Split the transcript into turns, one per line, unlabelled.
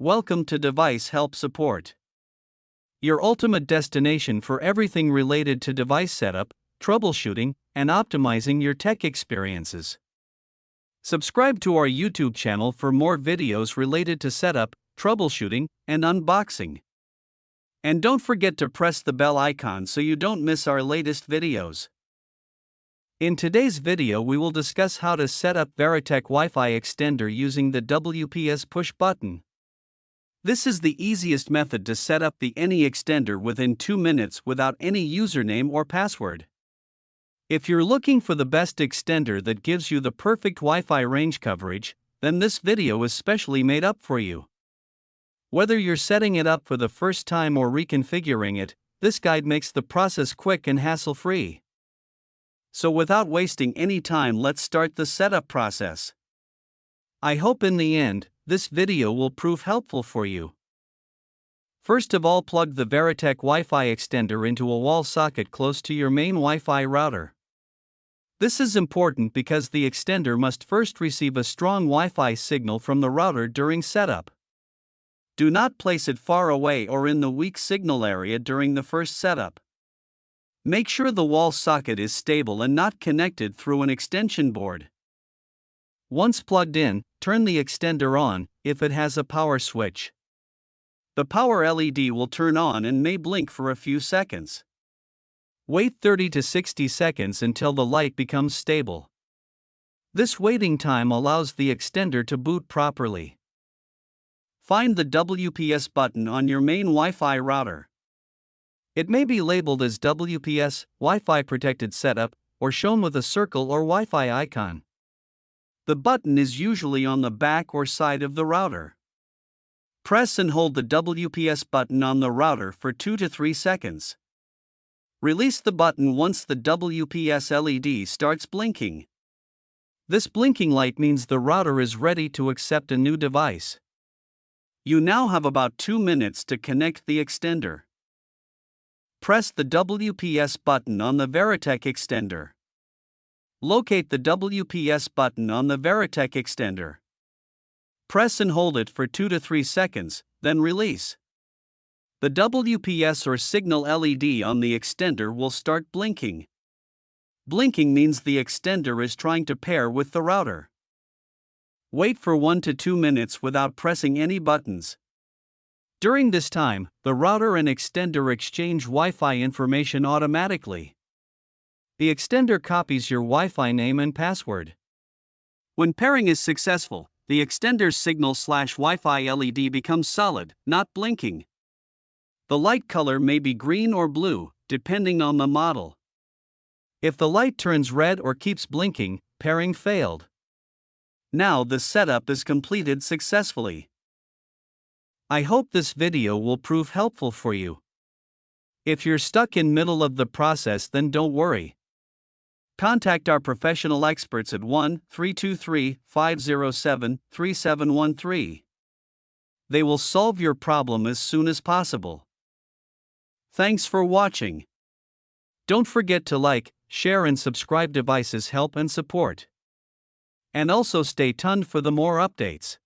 Welcome to Device Help Support, your ultimate destination for everything related to device setup, troubleshooting, and optimizing your tech experiences. Subscribe to our YouTube channel for more videos related to setup, troubleshooting, and unboxing. And don't forget to press the bell icon so you don't miss our latest videos. In today's video, we will discuss how to set up Verratek Wi-Fi Extender using the WPS push button. This is the easiest method to set up the any extender within 2 minutes without any username or password. If you're looking for the best extender that gives you the perfect Wi-Fi range coverage, then this video is specially made up for you. Whether you're setting it up for the first time or reconfiguring it, this guide makes the process quick and hassle-free. So without wasting any time, let's start the setup process. I hope in the end, this video will prove helpful for you. First of all, plug the Verratek Wi-Fi extender into a wall socket close to your main Wi-Fi router. This is important because the extender must first receive a strong Wi-Fi signal from the router during setup. Do not place it far away or in the weak signal area during the first setup. Make sure the wall socket is stable and not connected through an extension board. Once plugged in, turn the extender on, if it has a power switch. The power LED will turn on and may blink for a few seconds. Wait 30 to 60 seconds until the light becomes stable. This waiting time allows the extender to boot properly. Find the WPS button on your main Wi-Fi router. It may be labeled as WPS, Wi-Fi Protected Setup, or shown with a circle or Wi-Fi icon. The button is usually on the back or side of the router. Press and hold the WPS button on the router for 2 to 3 seconds. Release the button once the WPS LED starts blinking. This blinking light means the router is ready to accept a new device. You now have about 2 minutes to connect the extender. Press the WPS button on the Verratek extender. Locate the WPS button on the Verratek extender. Press and hold it for 2 to 3 seconds, then release. The WPS or signal LED on the extender will start blinking. Blinking means the extender is trying to pair with the router. Wait for 1 to 2 minutes without pressing any buttons. During this time, the router and extender exchange Wi-Fi information automatically. The extender copies your Wi-Fi name and password. When pairing is successful, the extender's signal/Wi-Fi LED becomes solid, not blinking. The light color may be green or blue, depending on the model. If the light turns red or keeps blinking, pairing failed. Now the setup is completed successfully. I hope this video will prove helpful for you. If you're stuck in middle of the process, then don't worry. Contact our professional experts at 1-323-507-3713. They will solve your problem as soon as possible. Thanks for watching. Don't forget to like, share and subscribe. Devices Help and Support. And also stay tuned for the more updates.